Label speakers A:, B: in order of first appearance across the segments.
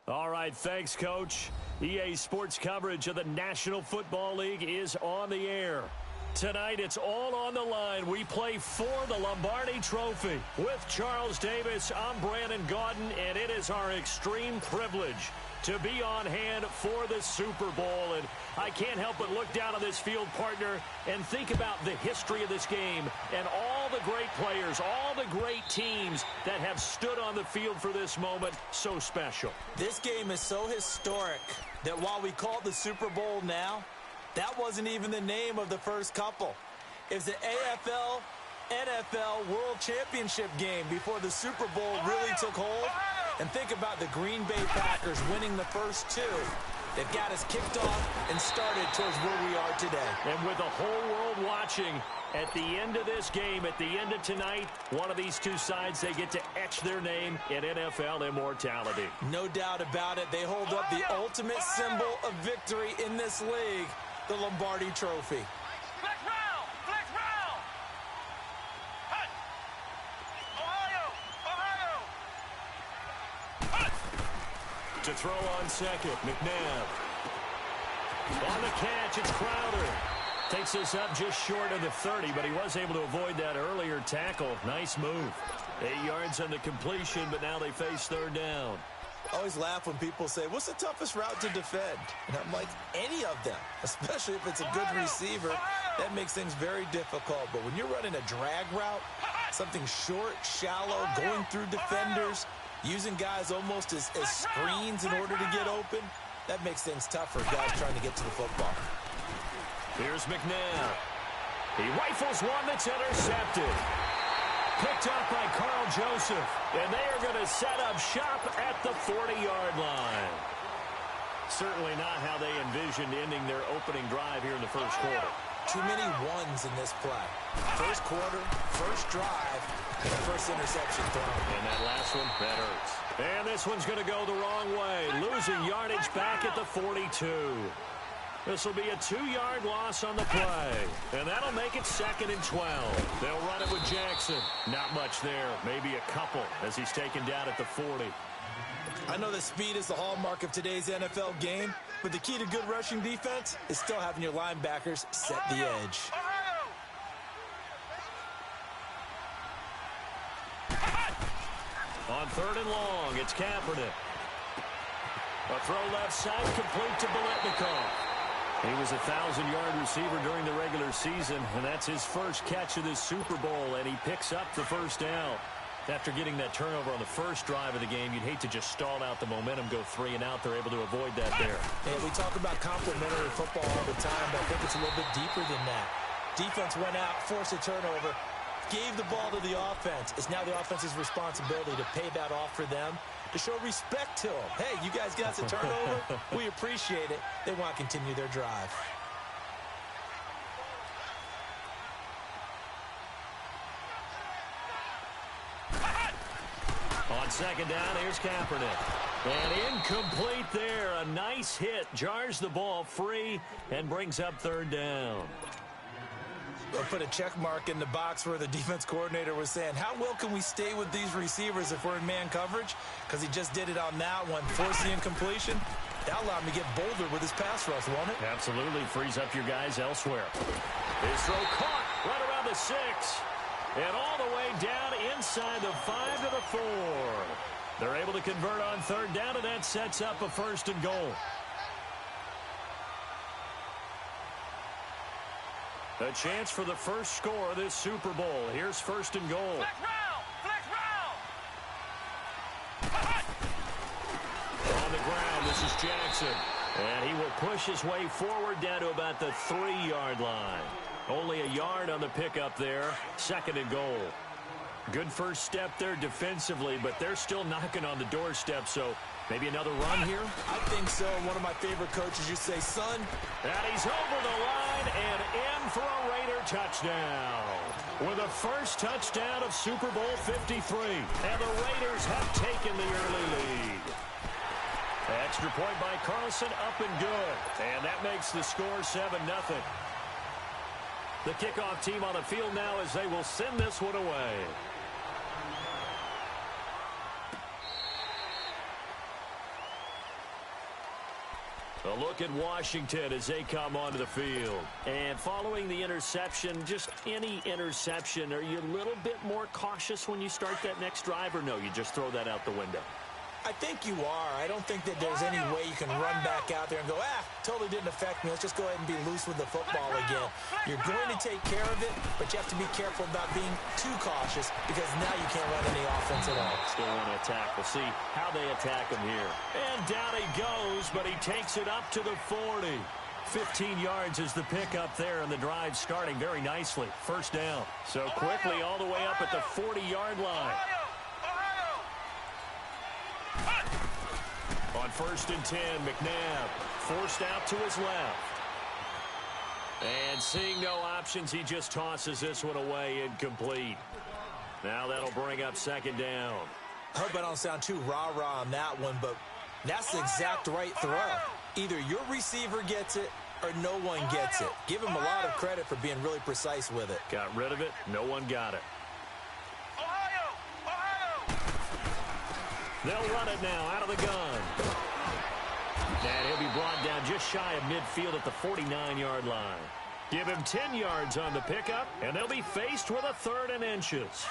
A: All right, thanks, Coach. EA Sports coverage of the National Football League is on the air. Tonight, it's all on the line. We play for the Lombardi Trophy. With Charles Davis, I'm Brandon Gaudin, and it is our extreme privilege to be on hand for the Super Bowl. And I can't help but look down on this field, partner, and think about the history of this game and all the great players, all the great teams that have stood on the field for this moment. So special.
B: This game is so historic that while we call it the Super Bowl now, that wasn't even the name of the first couple. It was the AFL, NFL World Championship game before the Super Bowl really took hold. And think about the Green Bay Packers winning the first two. They've got us kicked off and started towards where we are today.
A: And with the whole world watching, at the end of this game, at the end of tonight, one of these two sides, they get to etch their name in NFL immortality.
B: No doubt about it. They hold up the ultimate symbol of victory in this league, the Lombardi Trophy.
C: Flex round! Flex round! Hut! Ohio! Ohio! Hut!
A: To throw on second, McNabb. On the catch, it's Crowder. Takes this up just short of the 30, but he was able to avoid that earlier tackle. Nice move. 8 yards on the completion, but now they face third down.
B: I always laugh when people say, what's the toughest route to defend? And I'm like, any of them, especially if it's a good receiver. That makes things very difficult. But when you're running a drag route, something short, shallow, going through defenders, using guys almost as screens in order to get open, that makes things tough for guys trying to get to the football.
A: Here's McNabb. He rifles one that's intercepted. Picked up by Carl Joseph. And they are going to set up shop at the 40-yard line. Certainly not how they envisioned ending their opening drive here in the first quarter.
B: Too many ones in this play. First quarter, first drive, and the first interception thrown.
A: And that last one, that hurts. And this one's going to go the wrong way. Losing yardage back at the 42. This will be a 2-yard loss on the play. And that'll make it 2nd and 12. They'll run it with Jackson. Not much there. Maybe a couple as he's taken down at the 40.
B: I know that speed is the hallmark of today's NFL game, but the key to good rushing defense is still having your linebackers set the edge.
A: On 3rd and long, it's Kaepernick. A throw left side complete to Biletnikoff. He was a 1,000-yard receiver during the regular season, and that's his first catch of this Super Bowl, and he picks up the first down. After getting that turnover on the first drive of the game, you'd hate to just stall out the momentum, go 3 and out. They're able to avoid that there.
B: And we talk about complementary football all the time, but I think it's a little bit deeper than that. Defense went out, forced a turnover, gave the ball to the offense. It's now the offense's responsibility to pay that off for them, to show respect to them. Hey, you guys got us a turnover. We appreciate it. They want to continue their drive.
A: On 2nd down, here's Kaepernick. And incomplete there. A nice hit. Jars the ball free and brings up 3rd down.
B: They'll put a check mark in the box where the defense coordinator was saying, how well can we stay with these receivers if we're in man coverage? Because he just did it on that one, forced the incompletion. That allowed him to get bolder with his pass rush, won't it?
A: Absolutely. Frees up your guys elsewhere. His throw caught right around the 6. And all the way down inside the 5 to the 4. They're able to convert on 3rd down, and that sets up a 1st and goal. A chance for the first score of this Super Bowl. Here's 1st and goal.
C: Flex round! Flex round!
A: On the ground, this is Jackson. And he will push his way forward down to about the 3-yard line. Only a yard on the pickup there. 2nd and goal. Good first step there defensively, but they're still knocking on the doorstep, so maybe another run here?
B: I think so. One of my favorite coaches used to say, son.
A: And he's over the line and in for a Raider touchdown. With the first touchdown of Super Bowl 53. And the Raiders have taken the early lead. Extra point by Carlson, up and good. And that makes the score 7-0. The kickoff team on the field now as they will send this one away. A look at Washington as they come onto the field. And following the interception, just any interception, are you a little bit more cautious when you start that next drive, or no, you just throw that out the window?
B: I think you are. I don't think that there's any way you can run back out there and go, totally didn't affect me. Let's just go ahead and be loose with the football again. You're going to take care of it, but you have to be careful about being too cautious because now you can't run any offense at all.
A: Still want to attack. We'll see how they attack him here. And down he goes, but he takes it up to the 40. 15 yards is the pickup there, and the drive starting very nicely. First down. So quickly all the way up at the 40-yard line. On 1st and 10, McNabb forced out to his left. And seeing no options, he just tosses this one away, incomplete. Now that'll bring up 2nd down.
B: I hope I don't sound too rah-rah on that one, but that's the exact right throw. Either your receiver gets it or no one gets it. Give him a lot of credit for being really precise with it.
A: Got rid of it. No one got it. They'll run it now out of the gun. And he'll be brought down just shy of midfield at the 49-yard line. Give him 10 yards on the pickup, and they'll be faced with a 3rd and inches.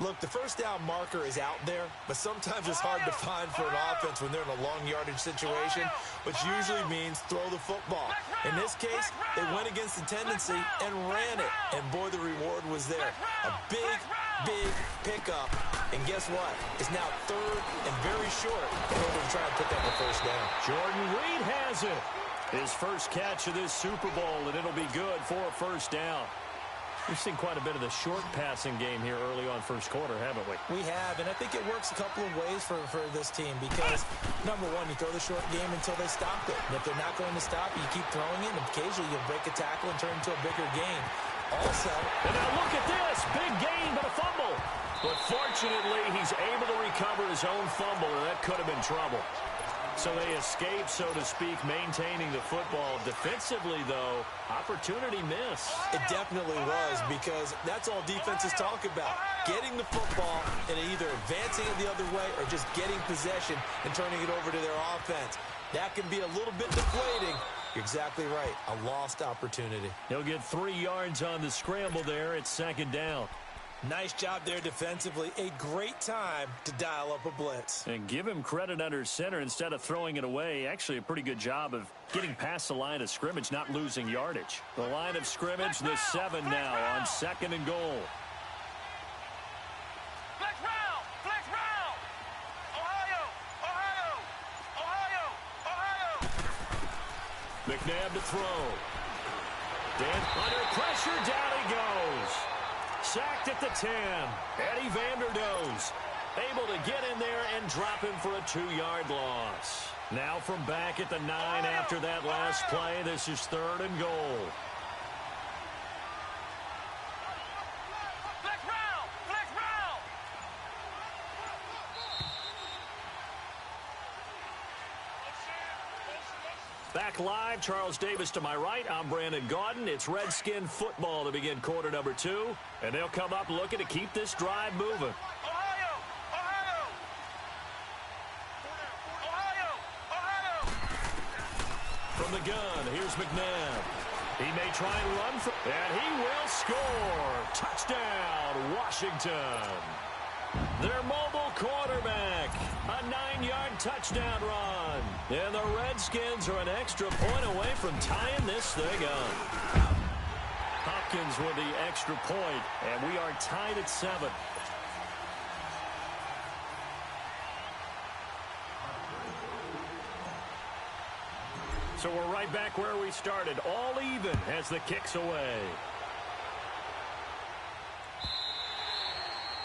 B: Look, the first down marker is out there, but sometimes it's hard to find for an offense when they're in a long yardage situation, which usually means throw the football. In this case, they went against the tendency and ran it, and boy, the reward was there. A big pickup, and guess what? It's now 3rd and very short in order to try and pick up a first down.
A: Jordan Reed has it. His first catch of this Super Bowl, and it'll be good for a first down. We've seen quite a bit of the short passing game here early on first quarter, haven't we?
B: We have, and I think it works a couple of ways for this team because, number one, you throw the short game until they stop it. And if they're not going to stop it, you keep throwing it, and occasionally you'll break a tackle and turn it into a bigger gain. Also,
A: and now look at this. Big gain, but a fumble. But fortunately, he's able to recover his own fumble, and that could have been trouble. So they escape, so to speak, maintaining the football. Defensively, though, opportunity miss.
B: It definitely was because that's all defenses talk about. Getting the football and either advancing it the other way or just getting possession and turning it over to their offense. That can be a little bit deflating. You're exactly right. A lost opportunity.
A: He'll get 3 yards on the scramble there at 2nd down.
B: Nice job there defensively. A great time to dial up a blitz.
A: And give him credit under center instead of throwing it away. Actually, a pretty good job of getting past the line of scrimmage, not losing yardage. The line of scrimmage, the 7 now on 2nd and goal.
C: Flex round! Flex round! Ohio! Ohio! Ohio! Ohio!
A: McNabb to throw. Dan under pressure, down he goes. Sacked at the 10. Eddie Vanderdoes able to get in there and drop him for a 2-yard loss. Now from back at the 9 after that last play, this is 3rd and goal.
C: Flex round! Flex round!
A: Back live, Charles Davis to my right. I'm Brandon Gaudin. It's Redskin football to begin quarter number 2. And they'll come up looking to keep this drive moving.
C: Ohio! Ohio! Ohio! Ohio!
A: From the gun, here's McNabb. He may try and run for, and he will score. Touchdown, Washington. Their mobile quarterback, a 9-yard touchdown run. And the Redskins are an extra point away from tying this thing up. Hopkins with the extra point, and we are tied at 7. So we're right back where we started, all even as the kick's away.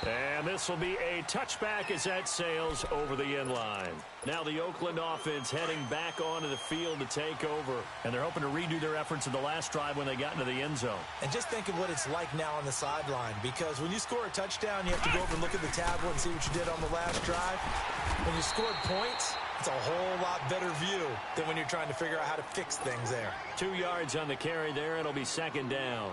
A: And this will be a touchback as that sails over the end line. Now the Oakland offense heading back onto the field to take over. And they're hoping to redo their efforts in the last drive when they got into the end zone.
B: And just think of what it's like now on the sideline. Because when you score a touchdown, you have to go over and look at the tablet and see what you did on the last drive. When you scored points, it's a whole lot better view than when you're trying to figure out how to fix things there.
A: 2 yards on the carry there. It'll be 2nd down.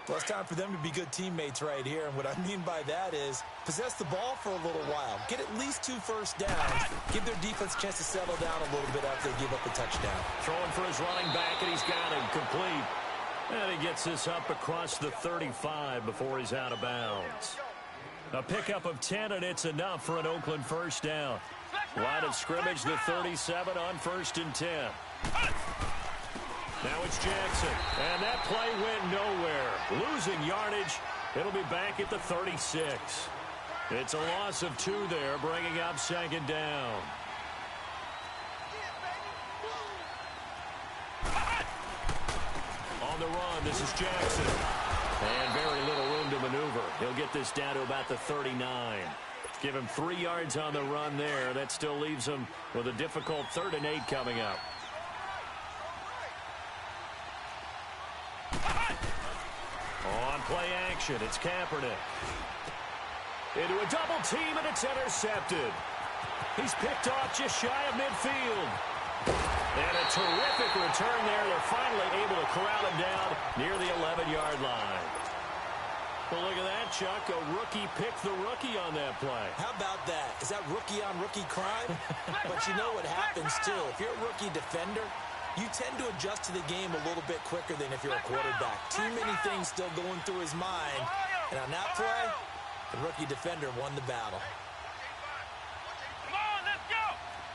B: Well, it's time for them to be good teammates right here. And what I mean by that is possess the ball for a little while. Get at least 2 first downs. Give their defense a chance to settle down a little bit after they give up a touchdown.
A: Throwing for his running back, and he's got him complete. And he gets this up across the 35 before he's out of bounds. A pickup of 10, and it's enough for an Oakland first down. Line of scrimmage, the 37 on 1st and 10. Now it's Jackson, and that play went nowhere. Losing yardage, it'll be back at the 36. It's a loss of 2 there, bringing up 2nd down. On the run, this is Jackson. And very little room to maneuver. He'll get this down to about the 39. Give him 3 yards on the run there. That still leaves him with a difficult 3rd and 8 coming up. On play action, it's Kaepernick. Into a double team, and it's intercepted. He's picked off just shy of midfield. And a terrific return there. They're finally able to corral him down near the 11-yard line. Well, look at that, Chuck. A rookie picked the rookie on that play.
B: How about that? Is that rookie-on-rookie crime? But you know what happens, too. If you're a rookie defender, you tend to adjust to the game a little bit quicker than if you're a quarterback. Too many things still going through his mind. And on that play, the rookie defender won the battle.
C: Come on, let's go.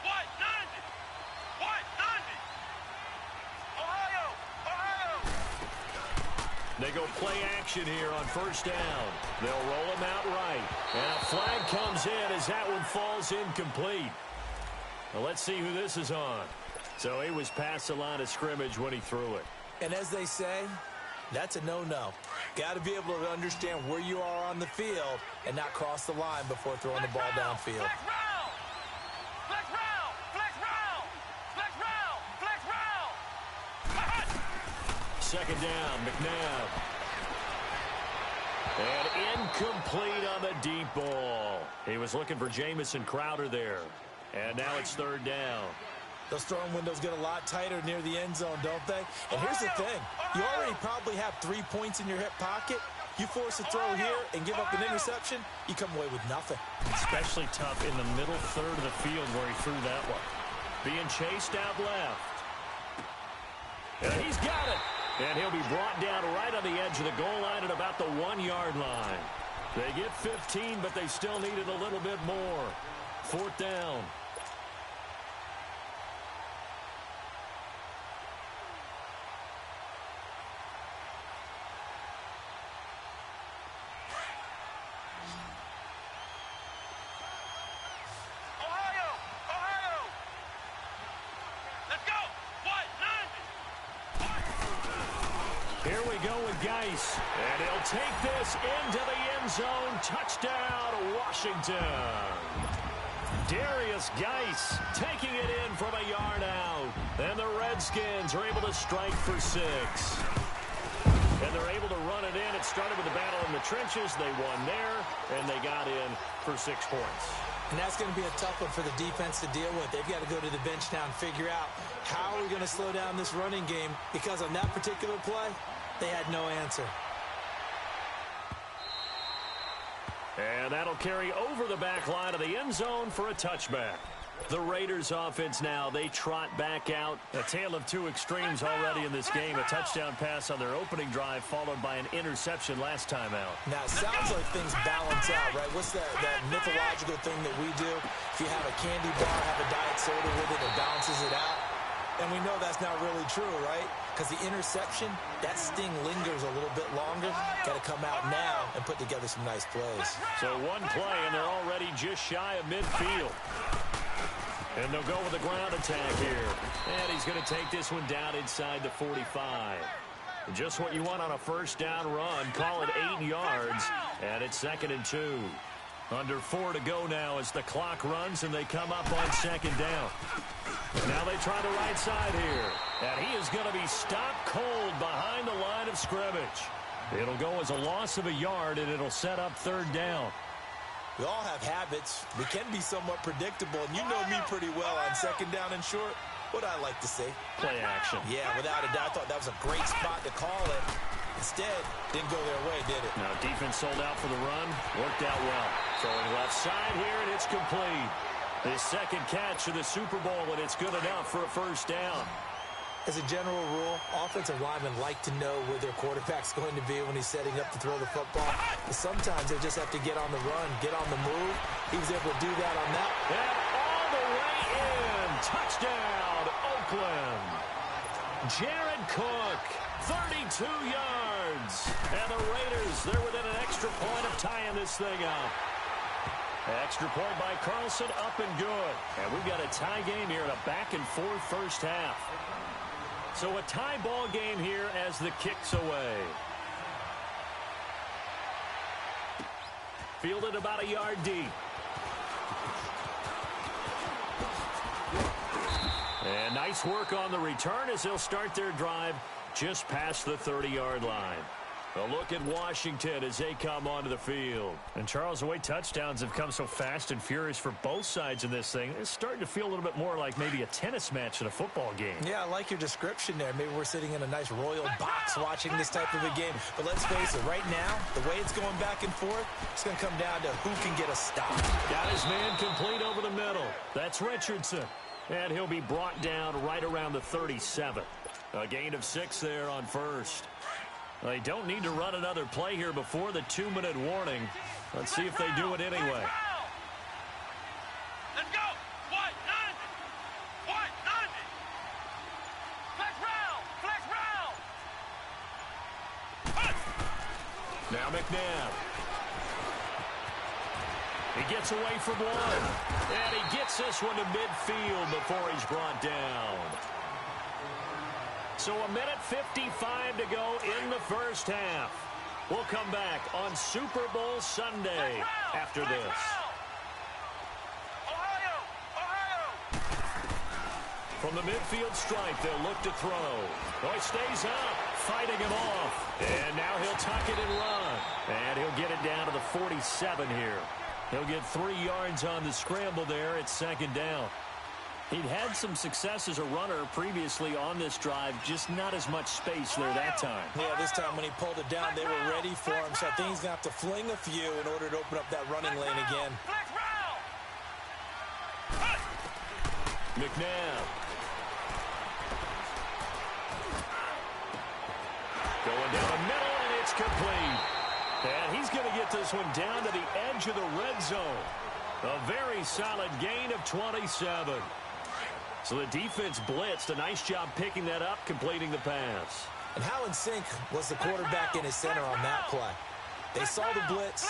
C: White 90. White 90. Ohio. Ohio.
A: They go play action here on 1st down. They'll roll him out right. And a flag comes in as that one falls incomplete. Well, let's see who this is on. So he was past the line of scrimmage when he threw it.
B: And as they say, that's a no-no. Got to be able to understand where you are on the field and not cross the line before throwing the ball downfield.
C: Flex round. Flex round. Flex round. Flex round. Flex round.
A: 2nd down, McNabb. And incomplete on the deep ball. He was looking for Jamison Crowder there. And now it's 3rd down.
B: Those throwing windows get a lot tighter near the end zone, don't they? And here's the thing. You already probably have 3 points in your hip pocket. You force a throw here and give up an interception, you come away with nothing.
A: Especially tough in the middle 3rd of the field where he threw that one. Being chased out left. And he's got it. And he'll be brought down right on the edge of the goal line at about the 1-yard line. They get 15, but they still needed a little bit more. 4th down. Here we go with Geis. And he'll take this into the end zone. Touchdown, Washington. Darius Geis taking it in from a yard out. And the Redskins are able to strike for 6. And they're able to run it in. It started with a battle in the trenches. They won there, and they got in for 6 points.
B: And that's going to be a tough one for the defense to deal with. They've got to go to the bench now and figure out how are we going to slow down this running game, because on that particular play, they had no answer.
A: And that'll carry over the back line of the end zone for a touchback. The Raiders offense now, they trot back out. A tale of 2 extremes already in this game. A touchdown pass on their opening drive followed by an interception last time out.
B: Now, it sounds like things balance out, right? What's that mythological thing that we do? If you have a candy bar, have a diet soda with it, it balances it out. And we know that's not really true, right? Because the interception, that sting lingers a little bit longer. Got to come out now and put together some nice plays.
A: So 1 play, and they're already just shy of midfield. And they'll go with a ground attack here. And he's going to take this one down inside the 45. Just what you want on a 1st down run. Call it 8 yards. And it's 2nd and 2. Under 4 to go now as the clock runs and they come up on 2nd down. Now they try the right side here. And he is going to be stopped cold behind the line of scrimmage. It'll go as a loss of a yard, and it'll set up 3rd down.
B: We all have habits. We can be somewhat predictable, and you know me pretty well on 2nd down and short. What I like to say?
A: Play action.
B: Yeah, without a doubt. I thought that was a great spot to call it. Instead, didn't go their way, did it?
A: No, defense sold out for the run. Worked out well. Throwing left side here, and it's complete. His second catch of the Super Bowl, and it's good enough for a first down.
B: As a general rule, offensive linemen like to know where their quarterback's going to be when he's setting up to throw the football. But sometimes they just have to get on the run, get on the move. He was able to do that on that.
A: And all the way in. Touchdown, Oakland. Jared Cook, 32 yards. And the Raiders, they're within an extra point of tying this thing up. Extra point by Carlson, up and good. And we've got a tie game here in a back-and-forth first half. So a tie ball game here as the kick's away. Fielded about a yard deep. And nice work on the return as they'll start their drive just past the 30-yard line. A look at Washington as they come onto the field. And, Charles, the way touchdowns have come so fast and furious for both sides in this thing, it's starting to feel a little bit more like maybe a tennis match in a football game.
B: Yeah, I like your description there. Maybe we're sitting in a nice royal box watching this type of a game. But let's face it, right now, the way it's going back and forth, it's going to come down to who can get a stop.
A: Got his man complete over the middle. That's Richardson. And he'll be brought down right around the 37. A gain of 6 there on first. They don't need to run another play here before the 2-minute warning. Let's see if they do it anyway.
C: Let's go. White 90. White 90. Flex round. Flex round.
A: Now McNabb. He gets away from one. And he gets this one to midfield before he's brought down. So a minute 55 to go in the first half. We'll come back on Super Bowl Sunday after this.
C: Ohio. Ohio.
A: From the midfield stripe, they'll look to throw. Oh, he stays up, fighting him off. And now he'll tuck it and run. And he'll get it down to the 47 here. He'll get 3 yards on the scramble there. It's second down. He'd had some success as a runner previously on this drive, just not as much space there that time.
B: Yeah, this time when he pulled it down, they were ready for him. So I think he's going to have to fling a few in order to open up that running lane again.
C: Flex round.
A: McNabb. Going down the middle, and it's complete. And he's going to get this one down to the edge of the red zone. A very solid gain of 27. So the defense blitzed. A nice job picking that up, completing the pass.
B: And how in sync was the quarterback in his center on that play? They saw the blitz,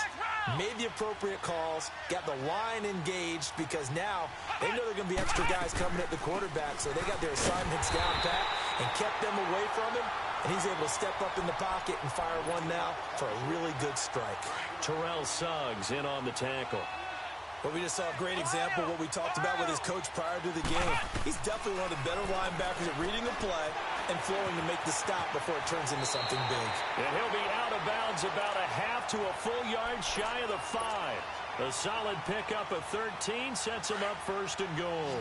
B: made the appropriate calls, got the line engaged because now they know they're going to be extra guys coming at the quarterback, so they got their assignments down pat and kept them away from him, and he's able to step up in the pocket and fire one now for a really good strike.
A: Terrell Suggs in on the tackle.
B: Well, we just saw a great example of what we talked about with his coach prior to the game. He's definitely one of the better linebackers at reading a play and flowing to make the stop before it turns into something big.
A: And he'll be out of bounds about a half to a full yard shy of the 5. A solid pickup of 13 sets him up first and goal.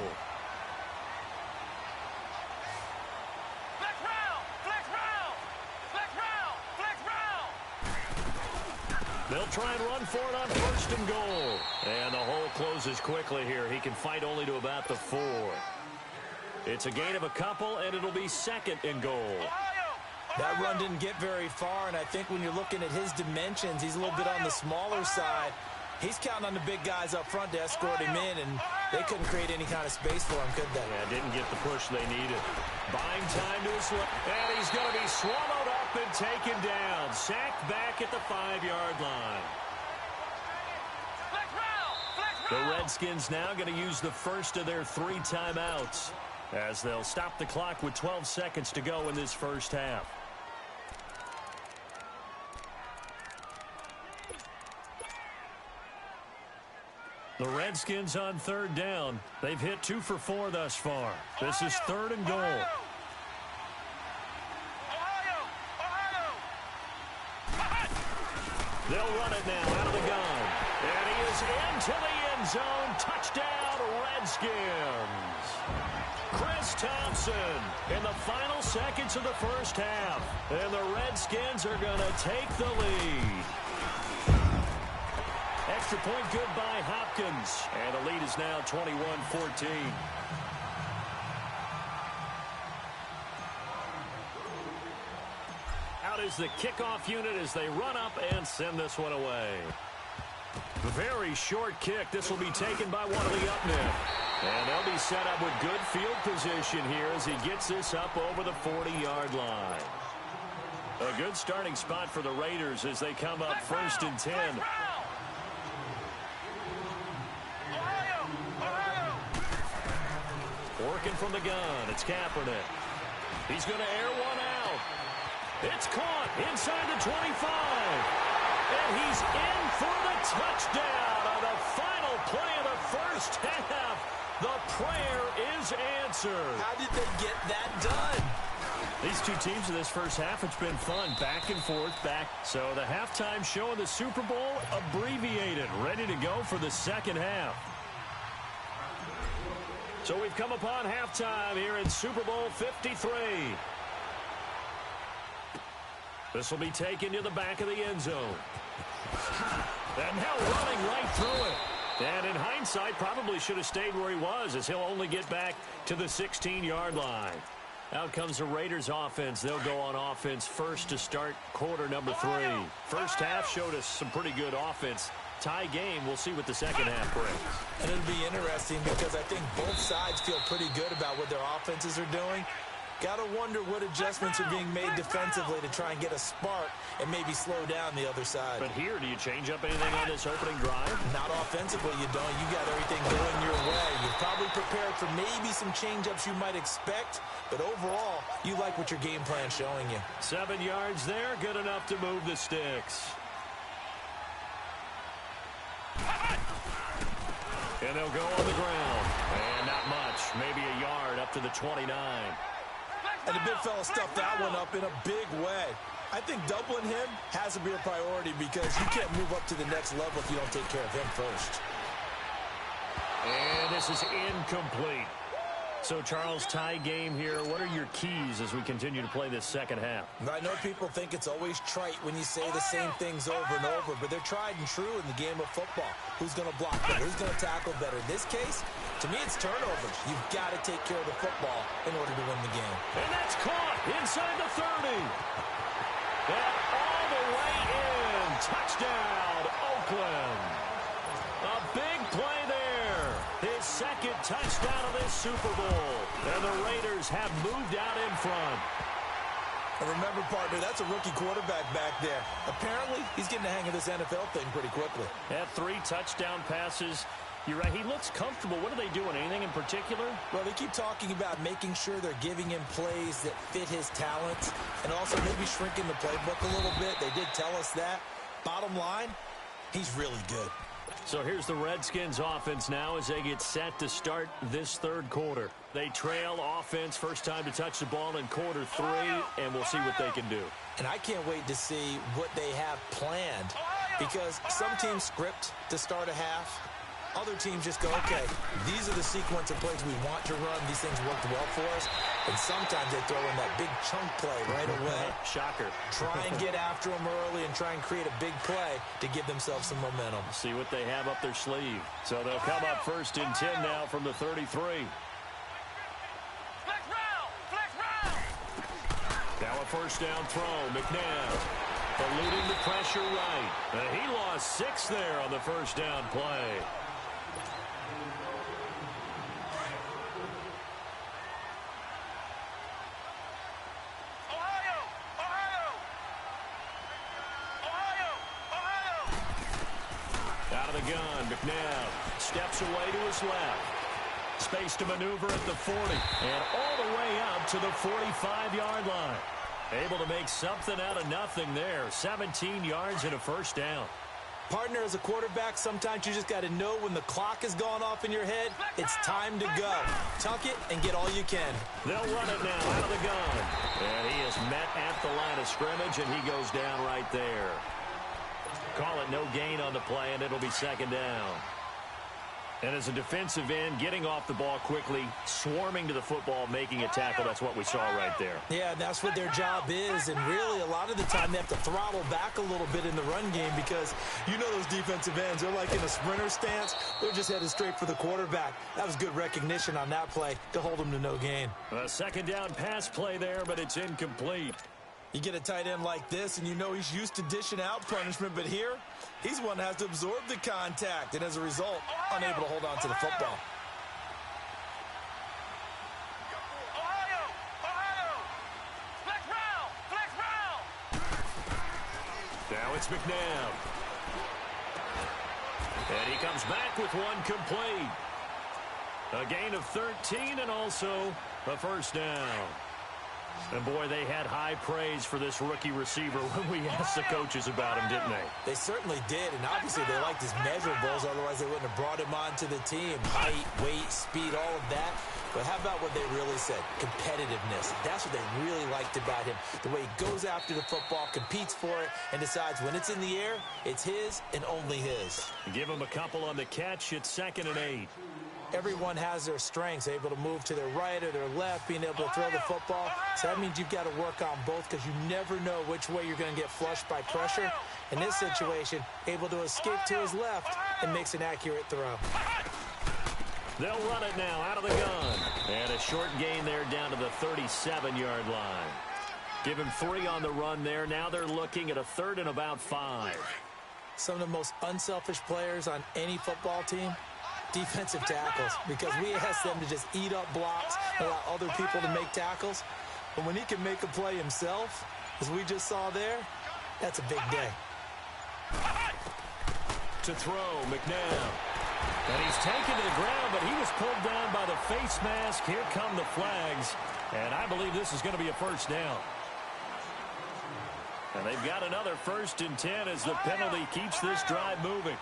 C: Flex round. Flex round. Flex round. Flex round.
A: They'll try and run for it on first and goal. And the hole closes quickly here. He can fight only to about the 4. It's a gain of a couple, and it'll be second and goal.
B: That run didn't get very far, and I think when you're looking at his dimensions, he's a little bit on the smaller side. He's counting on the big guys up front to escort him in, and they couldn't create any kind of space for him, could they?
A: Yeah, didn't get the push they needed. Buying time to his left, and he's going to be swallowed up and taken down. Sacked back at the 5-yard line. The Redskins now going to use the first of their 3 timeouts as they'll stop the clock with 12 seconds to go in this first half. The Redskins on third down. They've hit 2 for 4 thus far. This is third and goal. They'll run it now out of the gun. And he is into the end zone. Touchdown, Redskins. Chris Thompson in the final seconds of the first half. And the Redskins are going to take the lead. Extra point good by Hopkins. And the lead is now 21-14. Out is the kickoff unit as they run up and send this one away. Very short kick. This will be taken by one of the up men. And they'll be set up with good field position here as he gets this up over the 40-yard line. A good starting spot for the Raiders as they come up 1st and 10. Working from the gun. It's Kaepernick. He's going to air one out. It's caught inside the 25. And he's in for the touchdown on the final play of the first half. The prayer is answered.
B: How did they get that done?
A: These two teams in this first half, it's been fun. Back and forth, back. So the halftime show in the Super Bowl, abbreviated. Ready to go for the second half. So we've come upon halftime here in Super Bowl 53. This will be taken to the back of the end zone. And now running right through it. And in hindsight, probably should have stayed where he was as he'll only get back to the 16-yard line. Out comes the Raiders offense. They'll go on offense first to start quarter number 3. First half showed us some pretty good offense. Tie game. We'll see what the second half brings.
B: And it'll be interesting because I think both sides feel pretty good about what their offenses are doing. Got to wonder what adjustments are being made defensively to try and get a spark and maybe slow down the other side.
A: But here, do you change up anything on this opening drive?
B: Not offensively, you don't. You got everything going your way. You're probably prepared for maybe some change-ups you might expect, but overall, you like what your game plan's showing you.
A: 7 yards there, good enough to move the sticks. And they'll go on the ground. And not much, maybe a yard up to the 29.
B: And the big fella stuffed that one up in a big way. I think doubling him has to be a priority because you can't move up to the next level if you don't take care of him first.
A: And this is incomplete. So, Charles, tie game here. What are your keys as we continue to play this second half?
B: I know people think it's always trite when you say the same things over and over, but they're tried and true in the game of football. Who's going to block better? Who's going to tackle better? In this case, to me, it's turnovers. You've got to take care of the football in order to win the game.
A: And that's caught inside the 30. And all the way in. Touchdown, Oakland. A big play there. His second touchdown of this Super Bowl. And the Raiders have moved out in front.
B: And remember, partner, that's a rookie quarterback back there. Apparently, he's getting the hang of this NFL thing pretty quickly.
A: Had 3 touchdown passes. You're right. He looks comfortable. What are they doing? Anything in particular?
B: Well, they keep talking about making sure they're giving him plays that fit his talents and also maybe shrinking the playbook a little bit. They did tell us that. Bottom line, he's really good.
A: So here's the Redskins offense now as they get set to start this third quarter. They trail offense, first time to touch the ball in quarter 3, and we'll see what they can do.
B: And I can't wait to see what they have planned because some teams script to start a half. Other teams just go, okay, these are the sequence of plays we want to run. These things worked well for us. And sometimes they throw in that big chunk play right away.
A: Shocker.
B: Try and get after them early and try and create a big play to give themselves some momentum.
A: See what they have up their sleeve. So they'll come up 1st and 10 now from the 33. Now a first down throw. McNabb eluding the pressure right. He lost 6 there on the first down play. Out of the gun, McNabb steps away to his left. Space to maneuver at the 40. And all the way up to the 45-yard line. Able to make something out of nothing there. 17 yards and a first down.
B: Partner, as a quarterback, sometimes you just got to know when the clock has gone off in your head, it's time to go. Tuck it and get all you can.
A: They'll run it now out of the gun. And he is met at the line of scrimmage, and he goes down right there. Call it no gain on the play, and it'll be second down. And as a defensive end, getting off the ball quickly, swarming to the football, making a tackle, that's what we saw right there.
B: Yeah, that's what their job is. And really, a lot of the time, they have to throttle back a little bit in the run game because you know those defensive ends, they're like in a sprinter stance. They're just headed straight for the quarterback. That was good recognition on that play to hold them to no gain.
A: A second down pass play there, but it's incomplete.
B: You get a tight end like this, and you know he's used to dishing out punishment, but here, he's one that has to absorb the contact, and as a result, unable to hold on to the football.
A: Now it's McNabb. And he comes back with one complete. A gain of 13 and also a first down. And, boy, they had high praise for this rookie receiver when we asked the coaches about him, didn't they?
B: They certainly did, and obviously they liked his measurables. Otherwise, they wouldn't have brought him onto the team. Height, weight, speed, all of that. But how about what they really said? Competitiveness. That's what they really liked about him. The way he goes after the football, competes for it, and decides when it's in the air, it's his and only his.
A: Give him a couple on the catch. It's 2nd and 8.
B: Everyone has their strengths, able to move to their right or their left, being able to throw the football. So that means you've got to work on both because you never know which way you're going to get flushed by pressure. In this situation, able to escape to his left and makes an accurate throw.
A: They'll run it now out of the gun. And a short gain there down to the 37-yard line. Give him 3 on the run there. Now they're looking at a 3rd and about 5.
B: Some of the most unselfish players on any football team, defensive tackles, because we ask them to just eat up blocks, allow other people to make tackles. But when he can make a play himself, as we just saw there, that's a big day.
A: To throw, McNabb. And he's taken to the ground, but he was pulled down by the face mask. Here come the flags. And I believe this is going to be a first down. And they've got another 1st and 10 as the penalty keeps this drive moving.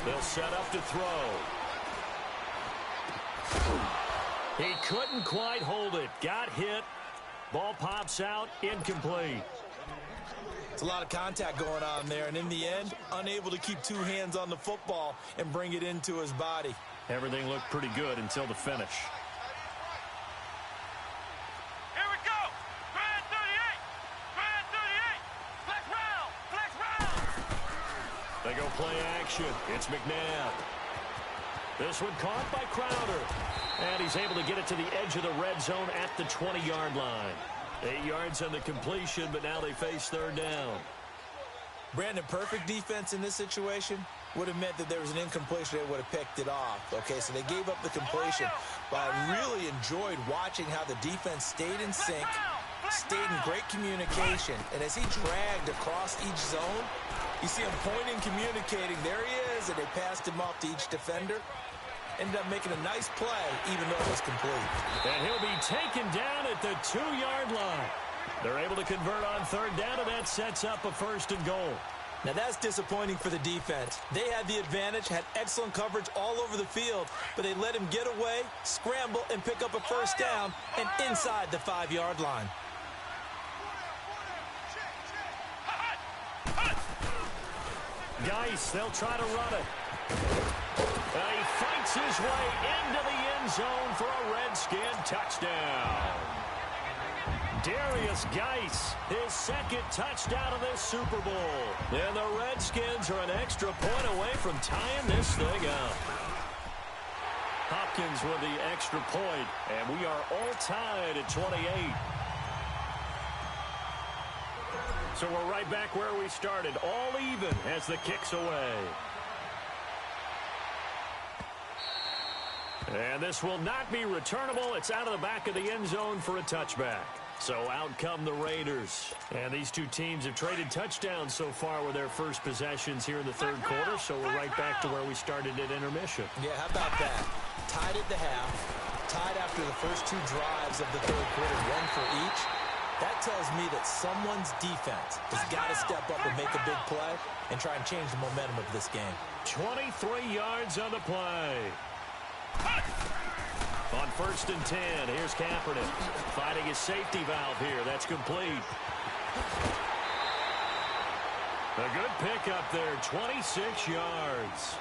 A: They'll set up to throw. He couldn't quite hold it. Got hit. Ball pops out. Incomplete.
B: It's a lot of contact going on there, and in the end, unable to keep 2 hands on the football and bring it into his body.
A: Everything looked pretty good until the finish.
C: Here we go. Grand 38. Grand 38. Flex round. Flex round.
A: They go play action. It's McNabb. This one caught by Crowder. And he's able to get it to the edge of the red zone at the 20-yard line. 8 yards on the completion, but now they face 3rd down.
B: Brandon, perfect defense in this situation would have meant that there was an incompletion. They would have picked it off. Okay, so they gave up the completion. But I really enjoyed watching how the defense stayed in sync, stayed in great communication. And as he dragged across each zone, you see him pointing, communicating. There he is, and they passed him off to each defender. Ended up making a nice play, even though it was complete.
A: And he'll be taken down at the 2-yard line. They're able to convert on 3rd down, and that sets up a 1st and goal.
B: Now, that's disappointing for the defense. They had the advantage, had excellent coverage all over the field, but they let him get away, scramble, and pick up a 1st down, and inside the 5-yard line.
A: Geis, they'll try to run it. He fights his way into the end zone for a Redskin touchdown. Darius Geis, his 2nd touchdown of this Super Bowl. And the Redskins are an extra point away from tying this thing up. Hopkins with the extra point, and we are all tied at 28. So we're right back where we started, all even as the kick's away. And this will not be returnable. It's out of the back of the end zone for a touchback. So out come the Raiders. And these two teams have traded touchdowns so far with their first possessions here in the 3rd quarter. So we're right back to where we started at intermission.
B: Yeah, how about that? Tied at the half, tied after the first 2 drives of the 3rd quarter, 1 for each. That tells me that someone's defense has got to step up and make a big play and try and change the momentum of this game.
A: 23 yards on the play. On 1st and 10, here's Kaepernick fighting his safety valve here. That's complete. A good pickup there, 26 yards.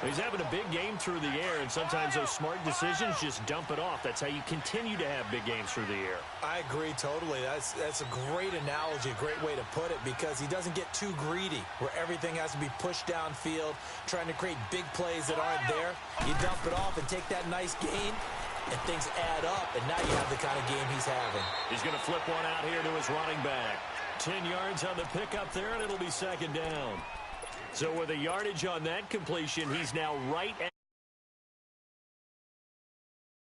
A: He's having a big game through the air, and sometimes those smart decisions just dump it off. That's how you continue to have big games through the air.
B: I agree totally. That's a great analogy, a great way to put it, because he doesn't get too greedy where everything has to be pushed downfield, trying to create big plays that aren't there. You dump it off and take that nice gain, and things add up, and now you have the kind of game he's having.
A: He's going to flip one out here to his running back. 10 yards on the pickup there, and it'll be second down. So with a yardage on that completion, he's now right at